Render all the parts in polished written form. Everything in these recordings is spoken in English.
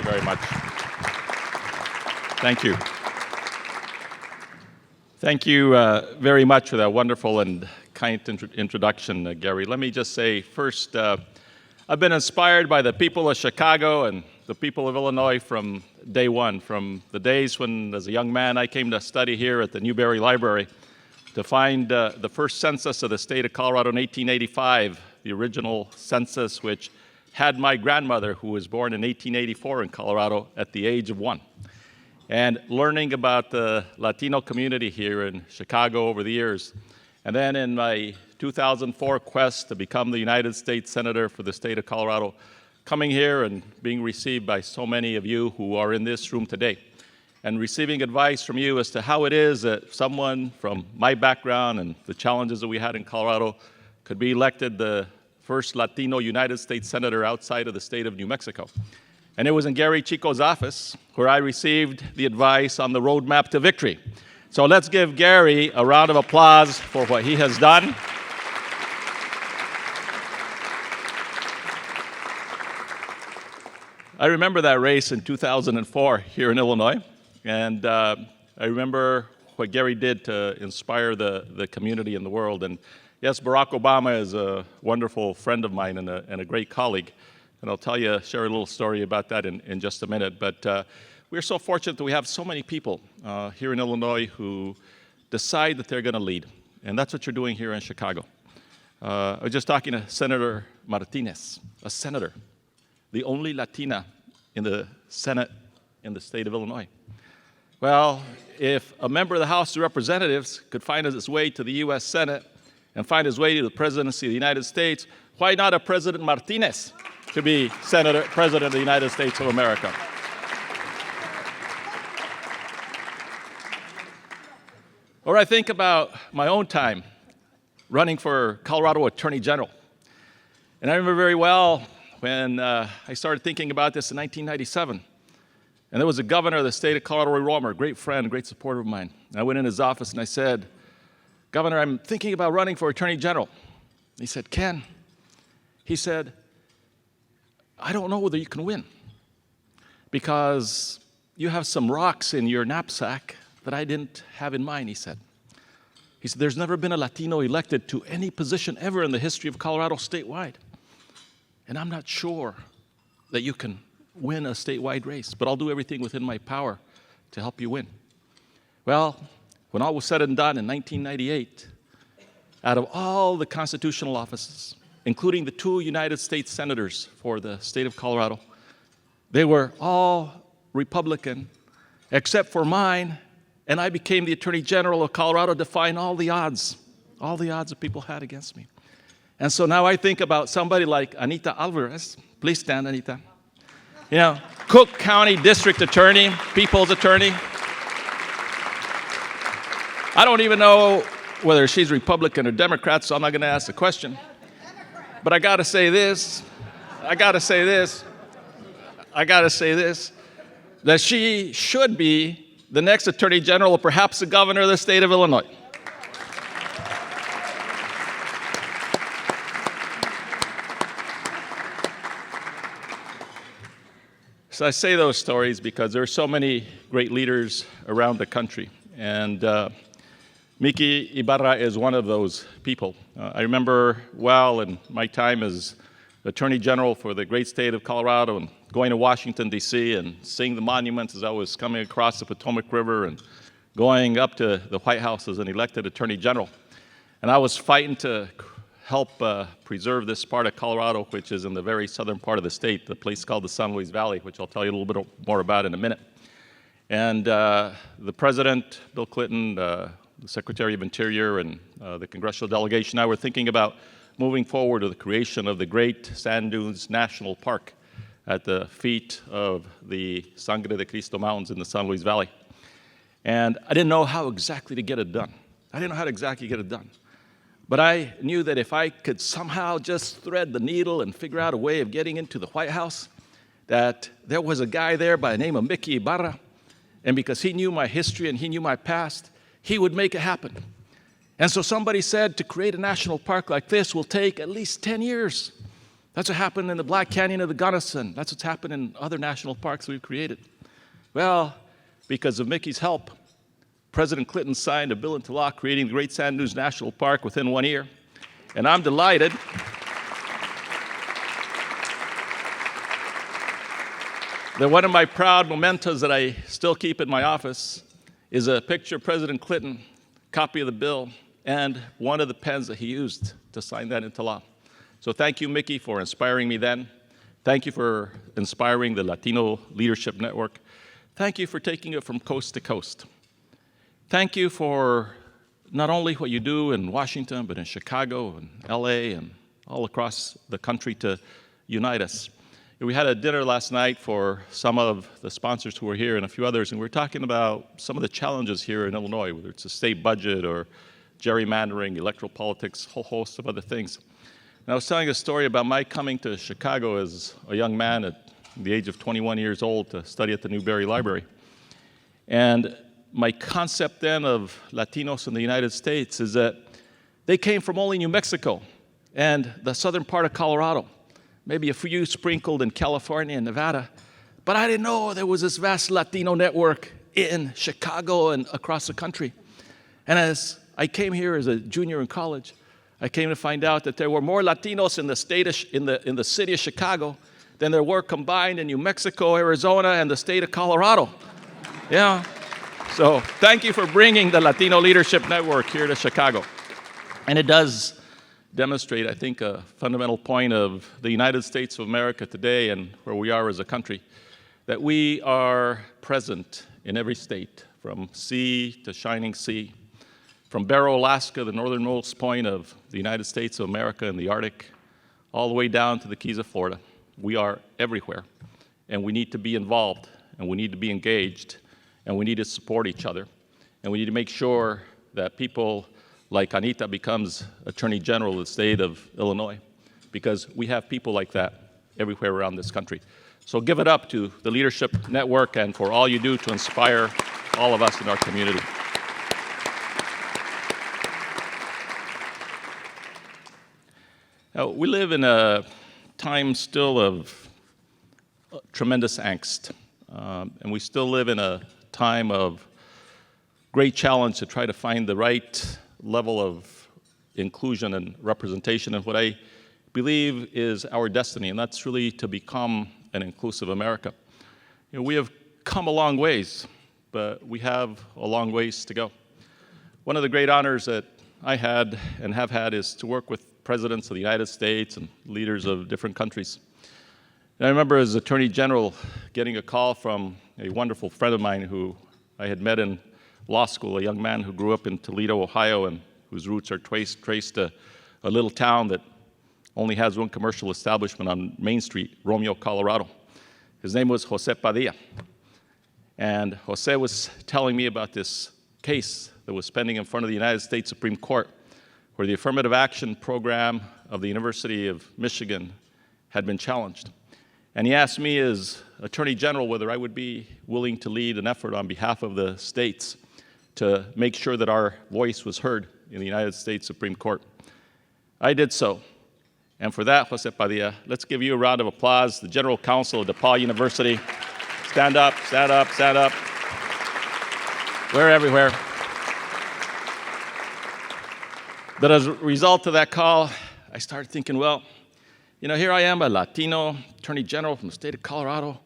very much. Thank you. Thank you very much for that wonderful and kind introduction, Gary. Let me just say first, I've been inspired by the people of Chicago and the people of Illinois from day one, from the days when, as a young man, I came to study here at the Newberry Library to find the first census of the state of Colorado in 1885, the original census which had my grandmother, who was born in 1884 in Colorado, at the age of 1. And learning about the Latino community here in Chicago over the years. And then in my 2004 quest to become the United States Senator for the state of Colorado, coming here and being received by so many of you who are in this room today, and receiving advice from you as to how it is that someone from my background and the challenges that we had in Colorado could be elected the first Latino United States Senator outside of the state of New Mexico. And it was in Gary Chico's office where I received the advice on the roadmap to victory. So let's give Gary a round of applause for what he has done. I remember that race in 2004 here in Illinois, and I remember what Gary did to inspire the community and the world. And yes, Barack Obama is a wonderful friend of mine and a great colleague. And I'll share a little story about that in just a minute. But we're so fortunate that we have so many people here in Illinois who decide that they're going to lead. And that's what you're doing here in Chicago. I was just talking to Senator Martinez, a senator, the only Latina in the Senate in the state of Illinois. Well, if a member of the House of Representatives could find his way to the U.S. Senate and find his way to the presidency of the United States, why not a President Martinez to be President of the United States of America? Or I think about my own time running for Colorado Attorney General. And I remember very well when I started thinking about this in 1997. And there was a governor of the state of Colorado, Roy Romer, a great friend, a great supporter of mine. And I went in his office and I said, "Governor, I'm thinking about running for Attorney General." He said, "Ken," he said, "I don't know whether you can win because you have some rocks in your knapsack that I didn't have in mind," he said. He said, "There's never been a Latino elected to any position ever in the history of Colorado statewide. And I'm not sure that you can win a statewide race, but I'll do everything within my power to help you win." Well, when all was said and done in 1998, out of all the constitutional offices, including the 2 United States senators for the state of Colorado, they were all Republican except for mine, and I became the Attorney General of Colorado, defying all the odds that people had against me. And so now I think about somebody like Anita Alvarez. Please stand, Anita. You know, Cook County District Attorney, People's Attorney. I don't even know whether she's Republican or Democrat, so I'm not going to ask the question. But I got to say this, that she should be the next Attorney General or perhaps the governor of the state of Illinois. So I say those stories because there are so many great leaders around the country. And Miki Ibarra is one of those people. I remember well in my time as Attorney General for the great state of Colorado and going to Washington, D.C. and seeing the monuments as I was coming across the Potomac River and going up to the White House as an elected Attorney General. And I was fighting to help preserve this part of Colorado, which is in the very southern part of the state, the place called the San Luis Valley, which I'll tell you a little bit more about in a minute. And the President, Bill Clinton, the Secretary of Interior, and the congressional delegation and I were thinking about moving forward to the creation of the Great Sand Dunes National Park at the feet of the Sangre de Cristo Mountains in the San Luis Valley. And I didn't know how exactly to get it done. But I knew that if I could somehow just thread the needle and figure out a way of getting into the White House, that there was a guy there by the name of Miki Ibarra, and because he knew my history and he knew my past, he would make it happen. And so somebody said to create a national park like this will take at least 10 years. That's what happened in the Black Canyon of the Gunnison. That's what's happened in other national parks we've created. Well, because of Mickey's help, President Clinton signed a bill into law creating the Great Sand Dunes National Park within 1 year. And I'm delighted that one of my proud mementos that I still keep in my office is a picture of President Clinton, copy of the bill, and one of the pens that he used to sign that into law. So thank you, Mickey, for inspiring me then. Thank you for inspiring the Latino Leadership Network. Thank you for taking it from coast to coast. Thank you for not only what you do in Washington, but in Chicago and LA and all across the country to unite us. We had a dinner last night for some of the sponsors who were here and a few others, and we were talking about some of the challenges here in Illinois, whether it's a state budget or gerrymandering, electoral politics, a whole host of other things. And I was telling a story about my coming to Chicago as a young man at the age of 21 years old to study at the Newberry Library. And my concept then of Latinos in the United States is that they came from only New Mexico and the southern part of Colorado, maybe a few sprinkled in California and Nevada. But I didn't know there was this vast Latino network in Chicago and across the country. And as I came here as a junior in college, I came to find out that there were more Latinos in the city of Chicago than there were combined in New Mexico, Arizona, and the state of Colorado. Yeah. So thank you for bringing the Latino Leadership Network here to Chicago. And it does demonstrate, I think, a fundamental point of the United States of America today and where we are as a country, that we are present in every state, from sea to shining sea, from Barrow, Alaska, the northernmost point of the United States of America and the Arctic, all the way down to the Keys of Florida. We are everywhere, and we need to be involved, and we need to be engaged, and we need to support each other, and we need to make sure that people like Anita becomes Attorney General of the state of Illinois, because we have people like that everywhere around this country. So give it up to the Leadership Network and for all you do to inspire all of us in our community. Now, we live in a time still of tremendous angst, and we still live in a time of great challenge to try to find the right level of inclusion and representation in what I believe is our destiny, and that's really to become an inclusive America. You know, we have come a long ways, but we have a long ways to go. One of the great honors that I had and have had is to work with presidents of the United States and leaders of different countries. And I remember as Attorney General getting a call from a wonderful friend of mine who I had met in law school, a young man who grew up in Toledo, Ohio, and whose roots are traced to a little town that only has one commercial establishment on Main Street, Romeo, Colorado. His name was Jose Padilla. And Jose was telling me about this case that was pending in front of the United States Supreme Court, where the affirmative action program of the University of Michigan had been challenged. And he asked me as Attorney General whether I would be willing to lead an effort on behalf of the states to make sure that our voice was heard in the United States Supreme Court. I did so. And for that, Jose Padilla, let's give you a round of applause. The General Counsel of DePaul University. Stand up, stand up, stand up. We're everywhere. But as a result of that call, I started thinking, well, you know, here I am, a Latino Attorney General from the state of Colorado.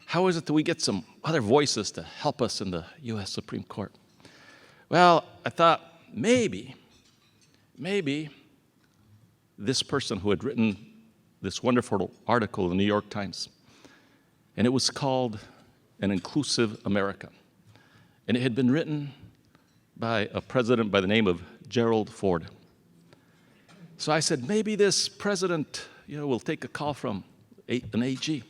How is it that we get some other voices to help us in the U.S. Supreme Court? Well, I thought maybe this person who had written this wonderful article in the New York Times, and it was called An Inclusive America. And it had been written by a president by the name of Gerald Ford. So I said, maybe this president, will take a call from an AG.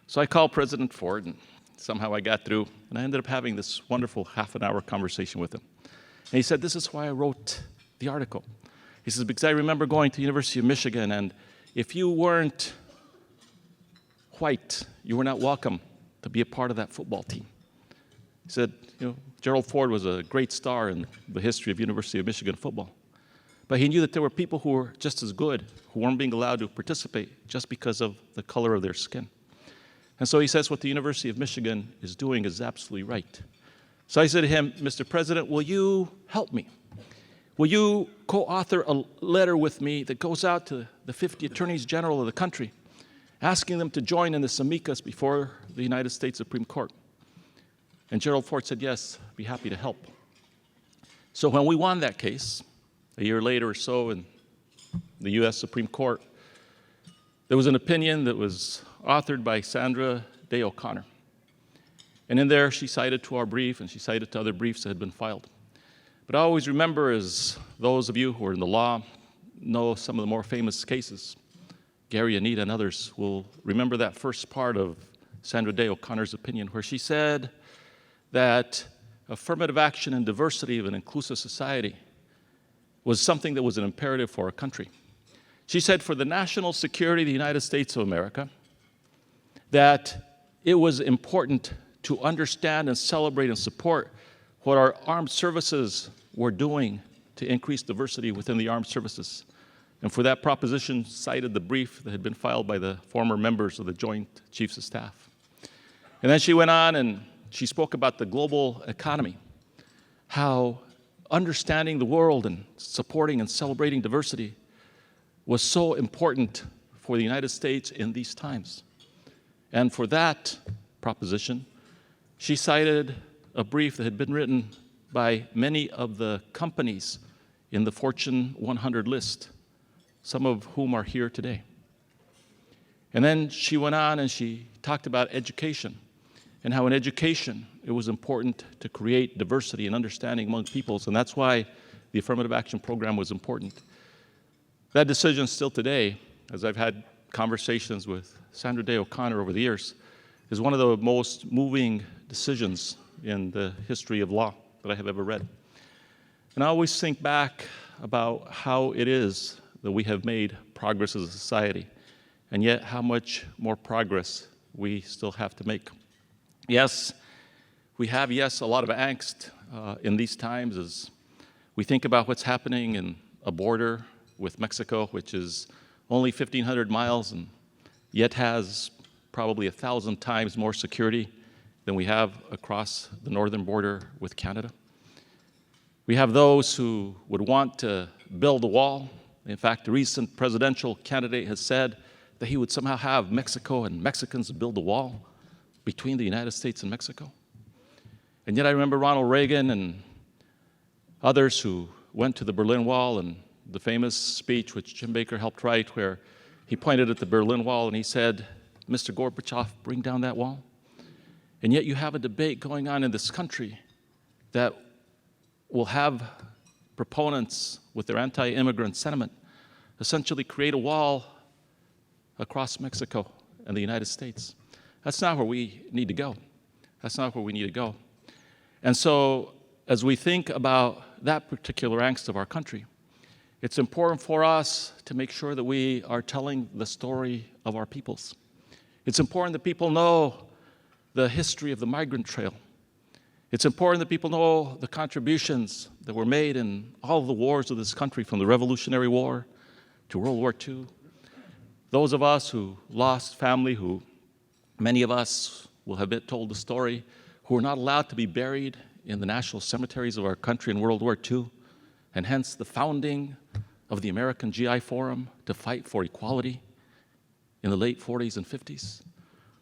So I called President Ford, and somehow I got through, and I ended up having this wonderful half-an-hour conversation with him. And he said, this is why I wrote the article. He says, because I remember going to the University of Michigan, and if you weren't white, you were not welcome to be a part of that football team. He said, Gerald Ford was a great star in the history of University of Michigan football. But he knew that there were people who were just as good, who weren't being allowed to participate just because of the color of their skin. And so he says what the University of Michigan is doing is absolutely right. So I said to him, Mr. President, will you help me? Will you co-author a letter with me that goes out to the 50 attorneys general of the country, asking them to join in this amicus before the United States Supreme Court? And Gerald Ford said, yes, I'd be happy to help. So when we won that case, a year later or so in the US Supreme Court, there was an opinion that was authored by Sandra Day O'Connor. And in there, she cited to our brief, and she cited to other briefs that had been filed. But I always remember, as those of you who are in the law know some of the more famous cases, Gary, Anita, and others will remember that first part of Sandra Day O'Connor's opinion, where she said that affirmative action and diversity of an inclusive society was something that was an imperative for our country. She said for the national security of the United States of America, that it was important to understand and celebrate and support what our armed services were doing to increase diversity within the armed services. And for that proposition, cited the brief that had been filed by the former members of the Joint Chiefs of Staff. And then she went on and she spoke about the global economy, how understanding the world and supporting and celebrating diversity was so important for the United States in these times. And for that proposition, she cited a brief that had been written by many of the companies in the Fortune 100 list, some of whom are here today. And then she went on and she talked about education and how in education it was important to create diversity and understanding among peoples, and that's why the affirmative action program was important. That decision still today, as I've had conversations with Sandra Day O'Connor over the years, is one of the most moving decisions in the history of law that I have ever read. And I always think back about how it is that we have made progress as a society, and yet how much more progress we still have to make. Yes, we have, a lot of angst in these times as we think about what's happening in a border with Mexico, which is only 1,500 miles and yet has probably 1,000 times more security than we have across the northern border with Canada. We have those who would want to build a wall. In fact, the recent presidential candidate has said that he would somehow have Mexico and Mexicans build a wall between the United States and Mexico. And yet I remember Ronald Reagan and others who went to the Berlin Wall and the famous speech which Jim Baker helped write, where he pointed at the Berlin Wall and he said, Mr. Gorbachev, bring down that wall. And yet you have a debate going on in this country that will have proponents with their anti-immigrant sentiment essentially create a wall across Mexico and the United States. That's not where we need to go. That's not where we need to go. And so as we think about that particular angst of our country, it's important for us to make sure that we are telling the story of our peoples. It's important that people know the history of the migrant trail. It's important that people know the contributions that were made in all of the wars of this country, from the Revolutionary War to World War II. Those of us who lost family, who many of us will have been told the story, who were not allowed to be buried in the national cemeteries of our country in World War II, and hence the founding of the American GI Forum to fight for equality in the late 40s and 50s.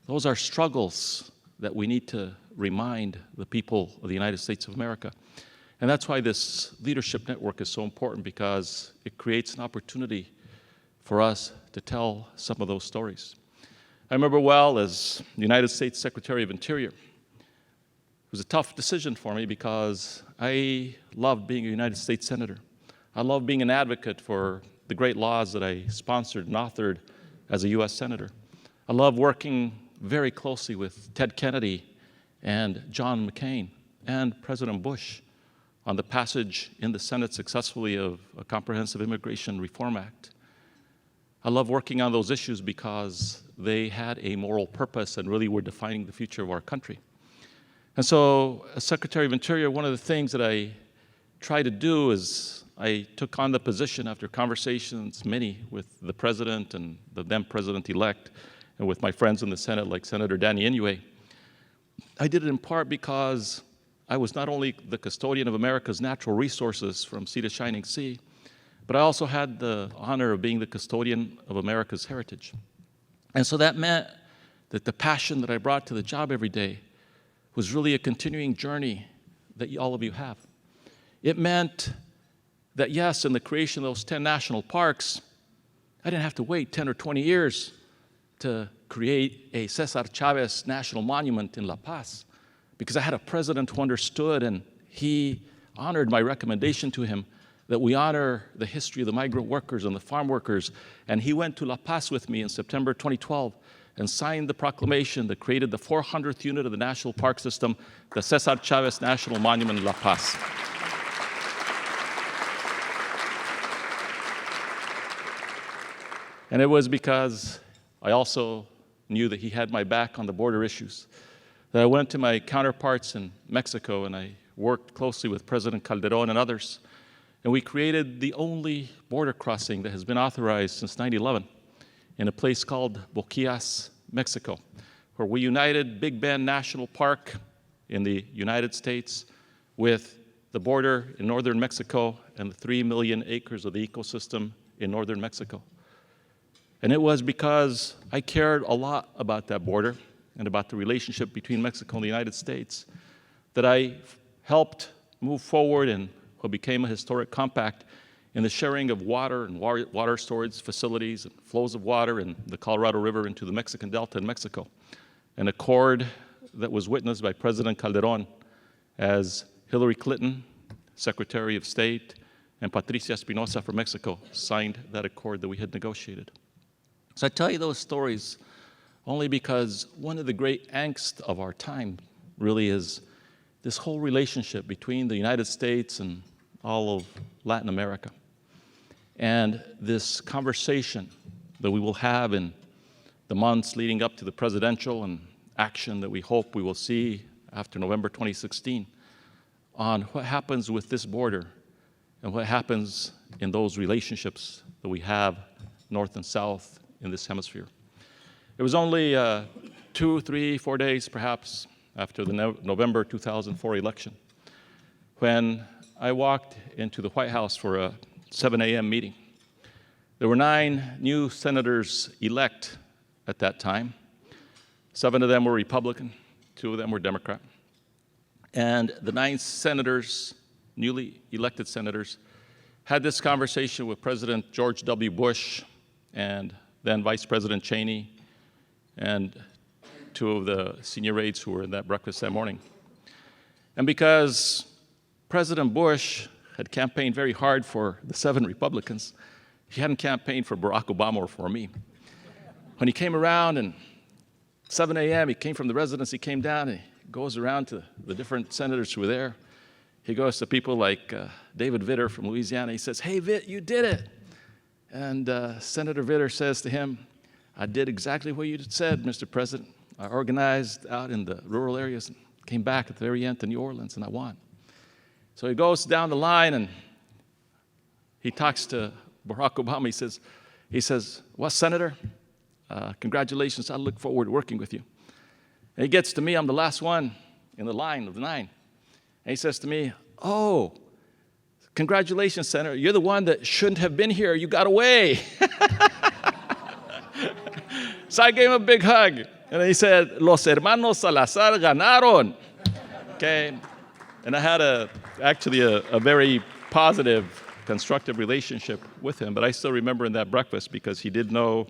Those are struggles that we need to remind the people of the United States of America. And that's why this leadership network is so important, because it creates an opportunity for us to tell some of those stories. I remember well, as the United States Secretary of Interior, it was a tough decision for me because I loved being a United States Senator. I loved being an advocate for the great laws that I sponsored and authored as a U.S. Senator. I loved working very closely with Ted Kennedy and John McCain and President Bush on the passage in the Senate successfully of a Comprehensive Immigration Reform Act. I love working on those issues because they had a moral purpose and really were defining the future of our country. And so, as Secretary of Interior, one of the things that I tried to do is I took on the position after conversations, many with the president and the then president-elect, and with my friends in the Senate like Senator Danny Inouye. I did it in part because I was not only the custodian of America's natural resources from sea to shining sea, but I also had the honor of being the custodian of America's heritage. And so that meant that the passion that I brought to the job every day was really a continuing journey that all of you have. It meant that, yes, in the creation of those 10 national parks, I didn't have to wait 10 or 20 years to create a Cesar Chavez National Monument in La Paz, because I had a president who understood, and he honored my recommendation to him that we honor the history of the migrant workers and the farm workers. And he went to La Paz with me in September 2012 and signed the proclamation that created the 400th unit of the National Park System, the Cesar Chavez National Monument in La Paz. And it was because I also knew that he had my back on the border issues, that I went to my counterparts in Mexico and I worked closely with President Calderon and others, and we created the only border crossing that has been authorized since 9/11 in a place called Boquillas, Mexico, where we united Big Bend National Park in the United States with the border in northern Mexico and the 3 million acres of the ecosystem in northern Mexico. And it was because I cared a lot about that border and about the relationship between Mexico and the United States that I helped move forward in what became a historic compact in the sharing of water and water storage facilities and flows of water in the Colorado River into the Mexican Delta in Mexico, an accord that was witnessed by President Calderon as Hillary Clinton, Secretary of State, and Patricia Espinosa from Mexico signed that accord that we had negotiated. So I tell you those stories only because one of the great angst of our time really is this whole relationship between the United States and all of Latin America. And this conversation that we will have in the months leading up to the presidential and action that we hope we will see after November 2016 on what happens with this border and what happens in those relationships that we have north and south in this hemisphere. It was only 2, 3, 4 days perhaps after the November 2004 election when I walked into the White House for a 7 a.m. meeting. There were 9 new senators-elect at that time. 7 of them were Republican, 2 of them were Democrat. And the 9 senators, newly elected senators, had this conversation with President George W. Bush and then Vice President Cheney and 2 of the senior aides who were in that breakfast that morning. And because President Bush had campaigned very hard for the 7 Republicans, he hadn't campaigned for Barack Obama or for me. When he came around and 7 a.m., he came from the residence, he came down and he goes around to the different senators who were there. He goes to people like David Vitter from Louisiana. He says, "Hey, Vitt, you did it." And Senator Vitter says to him, "I did exactly what you said, Mr. President. I organized out in the rural areas and came back at the very end to New Orleans, and I won." So he goes down the line and he talks to Barack Obama. He says, "Well, Senator, congratulations. I look forward to working with you." And he gets to me. I'm the last one in the line of the 9. And he says to me, "Oh, congratulations, Senator. You're the one that shouldn't have been here. You got away." So I gave him a big hug. And he said, "Los hermanos Salazar ganaron." Okay. And I had actually a very positive, constructive relationship with him. But I still remember in that breakfast because he did know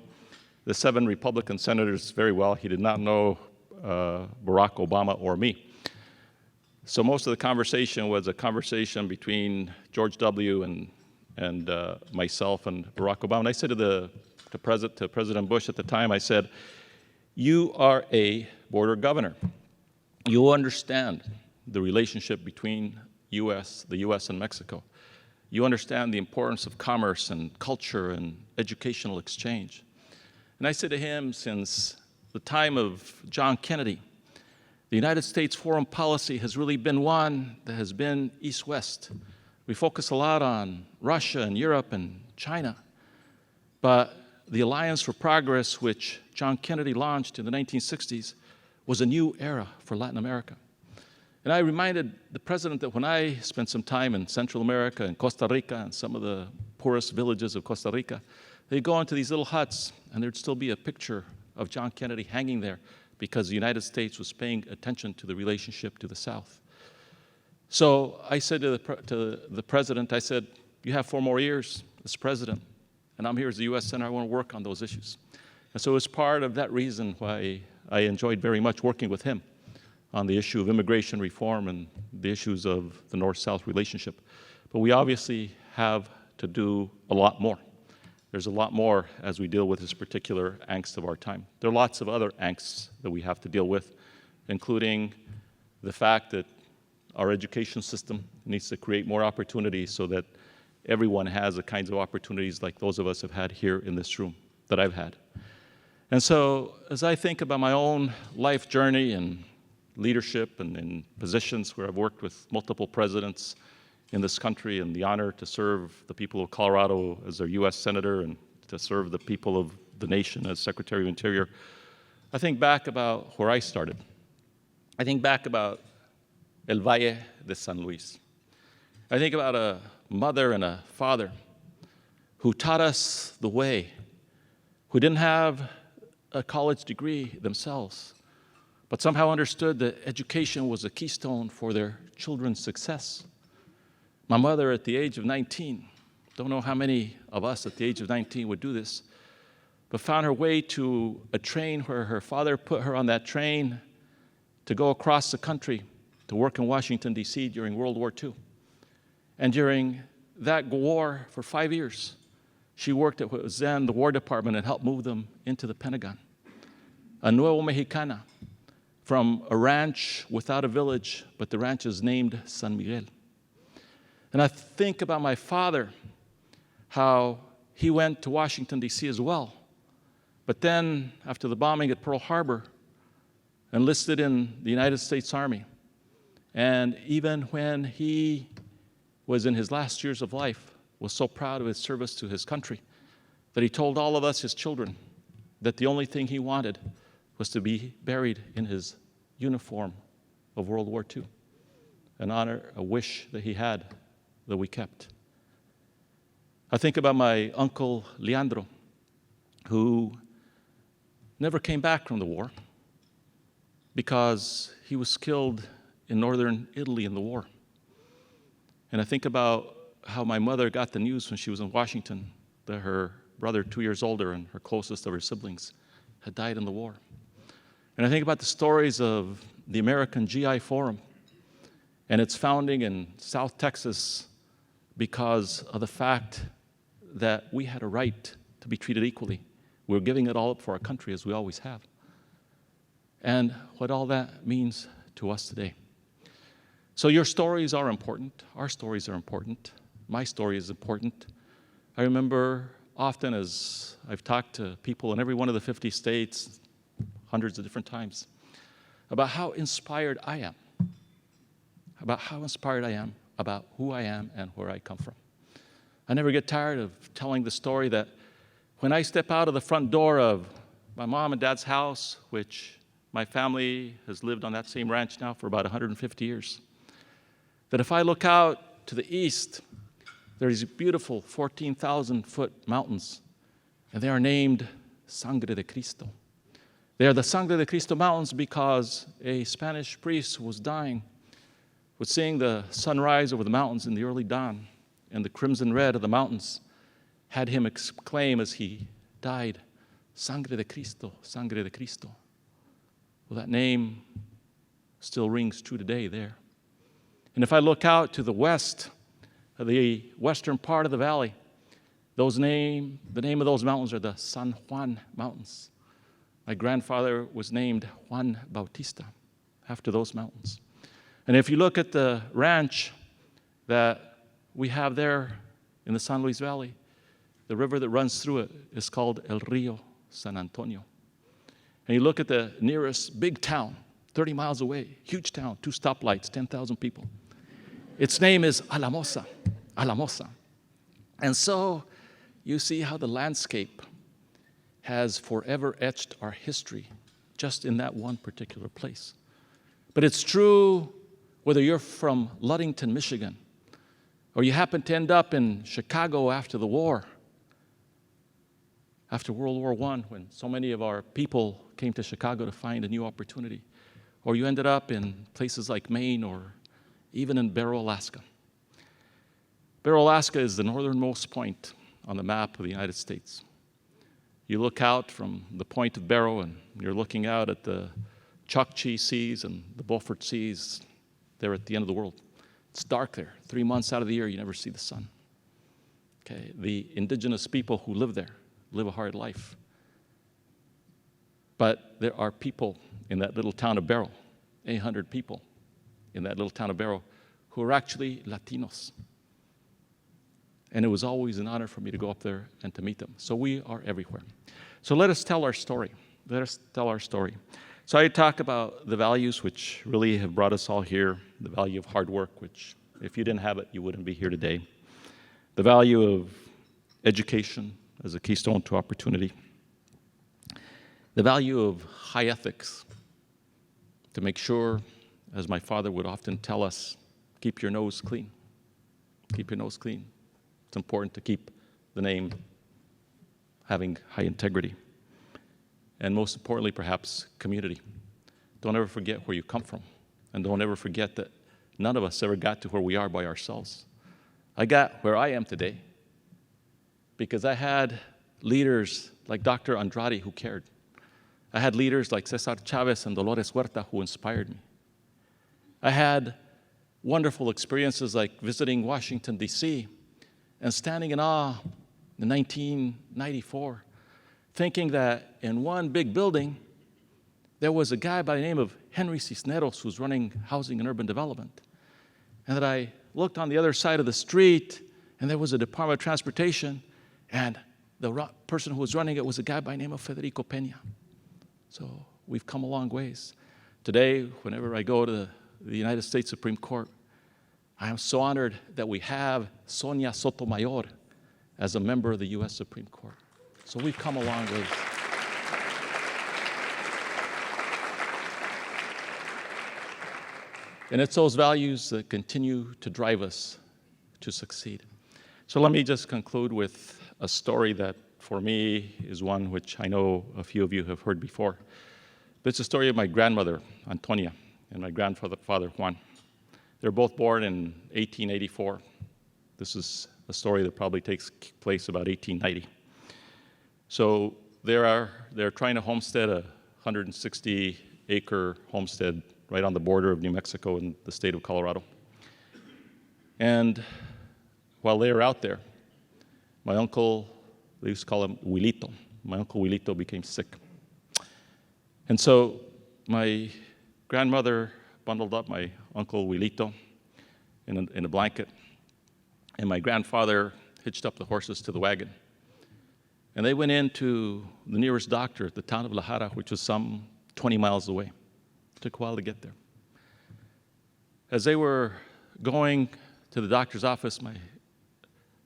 the 7 Republican senators very well. He did not know Barack Obama or me. So most of the conversation was a conversation between George W. and myself and Barack Obama. And I said to President Bush at the time, I said, "You are a border governor. You understand the relationship between the U.S. and Mexico. You understand the importance of commerce and culture and educational exchange." And I said to him, since the time of John Kennedy, the United States foreign policy has really been one that has been east-west, We focus a lot on Russia and Europe and China. But the Alliance for Progress, which John Kennedy launched in the 1960s, was a new era for Latin America. And I reminded the president that when I spent some time in Central America and Costa Rica and some of the poorest villages of Costa Rica, they'd go into these little huts and there'd still be a picture of John Kennedy hanging there because the United States was paying attention to the relationship to the South. So I said to the president, I said, you have 4 more years as president, and I'm here as the U.S. Senator. I want to work on those issues. And so it was part of that reason why I enjoyed very much working with him on the issue of immigration reform and the issues of the North-South relationship. But we obviously have to do a lot more. There's a lot more as we deal with this particular angst of our time. There are lots of other angsts that we have to deal with, including the fact that our education system needs to create more opportunities so that everyone has the kinds of opportunities like those of us have had here in this room, that I've had. And so as I think about my own life journey and leadership and in positions where I've worked with multiple presidents in this country and the honor to serve the people of Colorado as their U.S. Senator and to serve the people of the nation as Secretary of Interior, I think back about where I started. I think back about El Valle de San Luis. I think about a mother and a father who taught us the way, who didn't have a college degree themselves, but somehow understood that education was a keystone for their children's success. My mother at the age of 19, don't know how many of us at the age of 19 would do this, but found her way to a train where her father put her on that train to go across the country to work in Washington, D.C. during World War II. And during that war for 5 years, she worked at what was then the War Department and helped move them into the Pentagon. A Nuevo Mexicana, from a ranch without a village, but the ranch is named San Miguel. And I think about my father, how he went to Washington, D.C. as well. But then, after the bombing at Pearl Harbor, enlisted in the United States Army. And even when he was in his last years of life, was so proud of his service to his country that he told all of us, his children, that the only thing he wanted was to be buried in his uniform of World War II, an honor, a wish that he had that we kept. I think about my uncle Leandro, who never came back from the war because he was killed in northern Italy in the war. And I think about how my mother got the news when she was in Washington that her brother, 2 years older and her closest of her siblings, had died in the war. And I think about the stories of the American GI Forum and its founding in South Texas because of the fact that we had a right to be treated equally. We were giving it all up for our country, as we always have. And what all that means to us today. So your stories are important. Our stories are important. My story is important. I remember often as I've talked to people in every one of the 50 states, hundreds of different times, about how inspired I am, about who I am and where I come from. I never get tired of telling the story that when I step out of the front door of my mom and dad's house, which my family has lived on that same ranch now for about 150 years, that if I look out to the east, there are these beautiful 14,000-foot mountains, and they are named Sangre de Cristo. They are the Sangre de Cristo mountains because a Spanish priest was dying, was seeing the sunrise over the mountains in the early dawn, and the crimson red of the mountains had him exclaim as he died, Sangre de Cristo, Sangre de Cristo. Well, that name still rings true today there. And if I look out to the west, the western part of the valley, the name of those mountains are the San Juan Mountains. My grandfather was named Juan Bautista after those mountains. And if you look at the ranch that we have there in the San Luis Valley, the river that runs through it is called El Rio San Antonio. And you look at the nearest big town, 30 miles away, huge town, 2 stoplights, 10,000 people. Its name is Alamosa. Alamosa. And so you see how the landscape has forever etched our history just in that one particular place. But it's true whether you're from Ludington, Michigan, or you happen to end up in Chicago after the war, after World War I, when so many of our people came to Chicago to find a new opportunity, or you ended up in places like Maine or even in Barrow, Alaska. Barrow, Alaska is the northernmost point on the map of the United States. You look out from the point of Barrow and you're looking out at the Chukchi Seas and the Beaufort Seas there at the end of the world. It's dark there. 3 months out of the year, you never see the sun. Okay, the indigenous people who live there live a hard life. But there are people in that little town of Barrow, 800 people in that little town of Barrow, who are actually Latinos. And it was always an honor for me to go up there and to meet them. So we are everywhere. So let us tell our story. Let us tell our story. So I talk about the values which really have brought us all here, the value of hard work, which if you didn't have it, you wouldn't be here today. The value of education as a keystone to opportunity. The value of high ethics, to make sure, as my father would often tell us, keep your nose clean. Keep your nose clean. It's important to keep the name having high integrity. And most importantly, perhaps, community. Don't ever forget where you come from. And don't ever forget that none of us ever got to where we are by ourselves. I got where I am today because I had leaders like Dr. Andrade who cared. I had leaders like Cesar Chavez and Dolores Huerta who inspired me. I had wonderful experiences like visiting Washington, D.C., and standing in awe in 1994, thinking that in one big building, there was a guy by the name of Henry Cisneros who's running housing and urban development. And that I looked on the other side of the street, and there was a Department of Transportation, and the person who was running it was a guy by the name of Federico Peña. So we've come a long ways. Today, whenever I go to the United States Supreme Court, I am so honored that we have Sonia Sotomayor as a member of the U.S. Supreme Court. So we've come a long ways. And it's those values that continue to drive us to succeed. So let me just conclude with a story that, for me, is one which I know a few of you have heard before. But it's a story of my grandmother, Antonia, and my grandfather, Juan. They were both born in 1884. This is a story that probably takes place about 1890. So they're trying to homestead a 160-acre homestead right on the border of New Mexico and the state of Colorado. And while they were out there, my uncle, they used to call him Huilito. My uncle Huilito became sick. And so my grandmother bundled up my uncle Huilito in a blanket, and my grandfather hitched up the horses to the wagon. And they went into the nearest doctor at the town of La Jara, which was some 20 miles away. It took a while to get there. As they were going to the doctor's office, my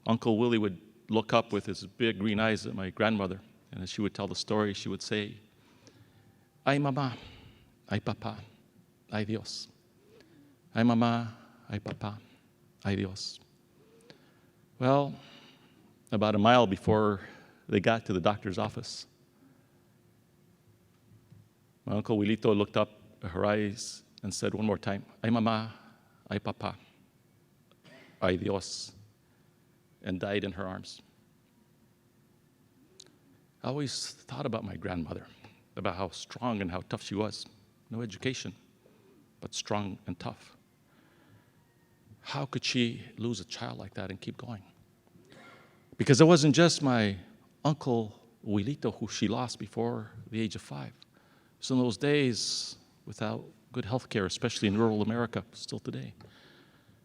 Uncle Willie would look up with his big green eyes at my grandmother, and as she would tell the story, she would say, "Ay mamá, ay papá, ay Dios. Ay mamá, ay papá, ay Dios." Well, about a mile before they got to the doctor's office, my Uncle Huilito looked up at her eyes and said one more time, "Ay mamá, ay papá, ay Dios," and died in her arms. I always thought about my grandmother, about how strong and how tough she was. No education, but strong and tough. How could she lose a child like that and keep going? Because it wasn't just my Uncle Huilito who she lost before the age of 5. So in those days, without good health care, especially in rural America, still today.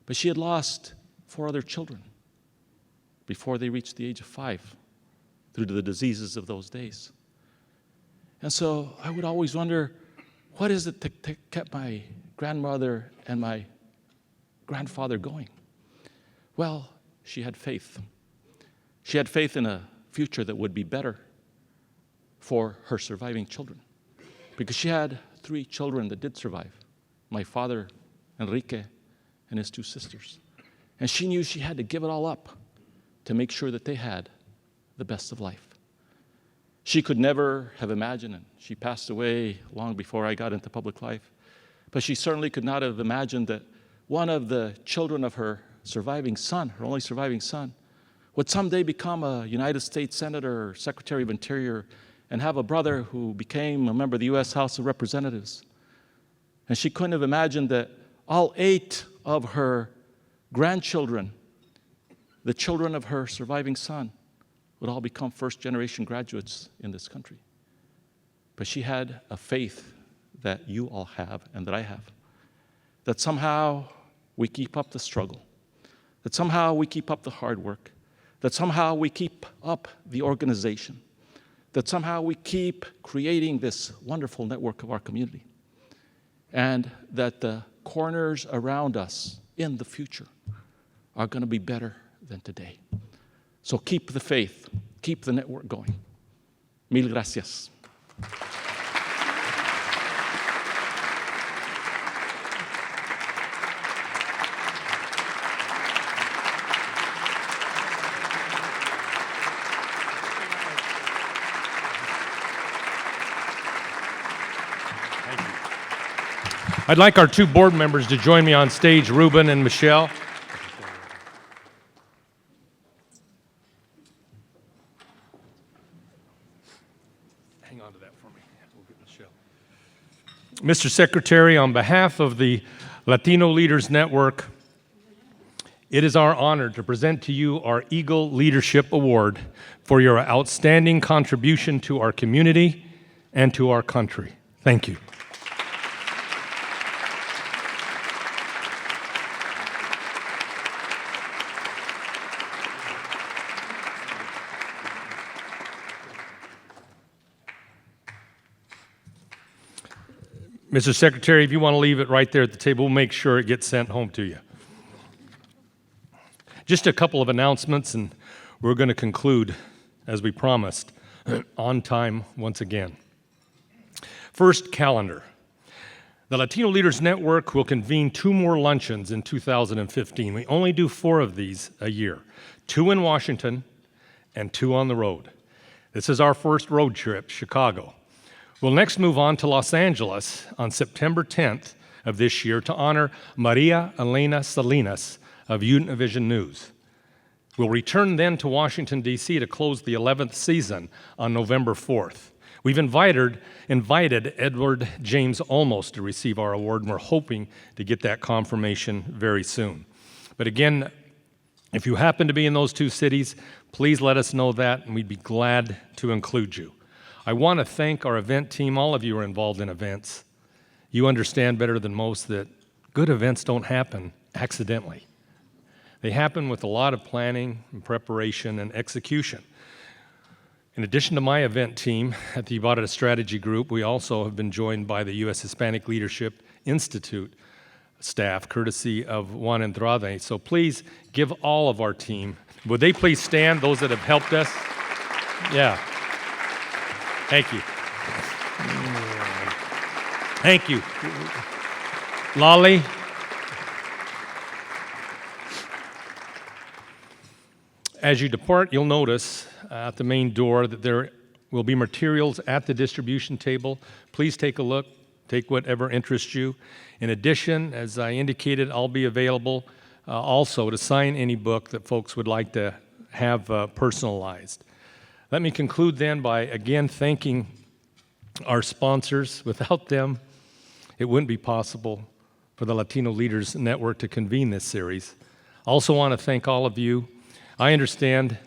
But she had lost 4 other children before they reached the age of 5 through to the diseases of those days. And so I would always wonder, what is it that kept my grandmother and my grandfather going? Well, she had faith. She had faith in a future that would be better for her surviving children, because she had 3 children that did survive, my father, Enrique, and his 2 sisters. And she knew she had to give it all up to make sure that they had the best of life. She could never have imagined, and she passed away long before I got into public life, but she certainly could not have imagined that one of the children of her surviving son, her only surviving son, would someday become a United States Senator or Secretary of Interior and have a brother who became a member of the U.S. House of Representatives. And she couldn't have imagined that all 8 of her grandchildren, the children of her surviving son, would all become first-generation graduates in this country. But she had a faith that you all have and that I have, that somehow we keep up the struggle, that somehow we keep up the hard work, that somehow we keep up the organization, that somehow we keep creating this wonderful network of our community, and that the corners around us in the future are going to be better than today. So keep the faith, keep the network going. Mil gracias. I'd like our 2 board members to join me on stage, Ruben and Michelle. Hang on to that for me. We'll get Michelle. Mr. Secretary, on behalf of the Latino Leaders Network, it is our honor to present to you our Eagle Leadership Award for your outstanding contribution to our community and to our country. Thank you. Mr. Secretary, if you want to leave it right there at the table, we'll make sure it gets sent home to you. Just a couple of announcements, and we're going to conclude, as we promised, on time once again. First, calendar. The Latino Leaders Network will convene 2 more luncheons in 2015. We only do 4 of these a year, 2 in Washington and 2 on the road. This is our first road trip, Chicago. We'll next move on to Los Angeles on September 10th of this year to honor Maria Elena Salinas of Univision News. We'll return then to Washington, D.C. to close the 11th season on November 4th. We've invited Edward James Olmos to receive our award, and we're hoping to get that confirmation very soon. But again, if you happen to be in those 2 cities, please let us know that, and we'd be glad to include you. I want to thank our event team. All of you are involved in events. You understand better than most that good events don't happen accidentally. They happen with a lot of planning and preparation and execution. In addition to my event team at the Ibarra Strategy Group, we also have been joined by the U.S. Hispanic Leadership Institute staff, courtesy of Juan Andrade. So please give all of our team, would they please stand, those that have helped us? Yeah. Thank you. Thank you. Lolly. As you depart, you'll notice at the main door that there will be materials at the distribution table. Please take a look, take whatever interests you. In addition, as I indicated, I'll be available also to sign any book that folks would like to have personalized. Let me conclude then by again thanking our sponsors. Without them, it wouldn't be possible for the Latino Leaders Network to convene this series. I also want to thank all of you. I understand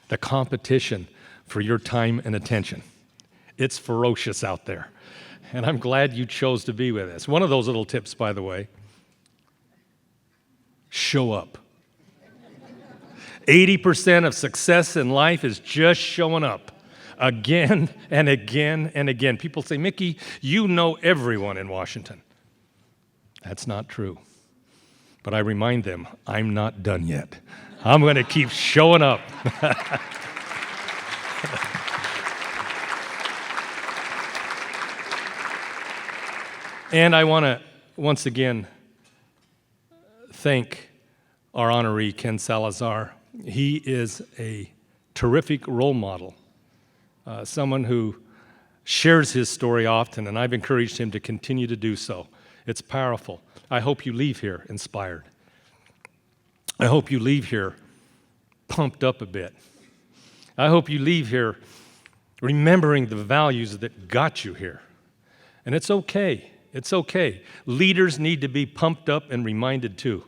the competition for your time and attention. It's ferocious out there, and I'm glad you chose to be with us. One of those little tips, by the way, show up. 80% of success in life is just showing up again and again and again. People say, Mickey, you know everyone in Washington. That's not true. But I remind them, I'm not done yet. I'm going to keep showing up. And I want to, once again, thank our honoree, Ken Salazar. He is a terrific role model, someone who shares his story often, and I've encouraged him to continue to do so. It's powerful. I hope you leave here inspired. I hope you leave here pumped up a bit. I hope you leave here remembering the values that got you here. And it's okay. It's okay. Leaders need to be pumped up and reminded too.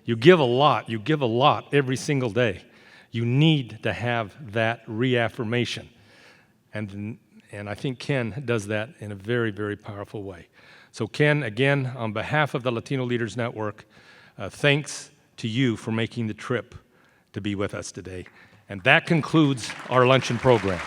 You give a lot. You give a lot every single day. You need to have that reaffirmation. And I think Ken does that in a very, very powerful way. So Ken, again, on behalf of the Latino Leaders Network, thanks to you for making the trip to be with us today. And that concludes our luncheon program.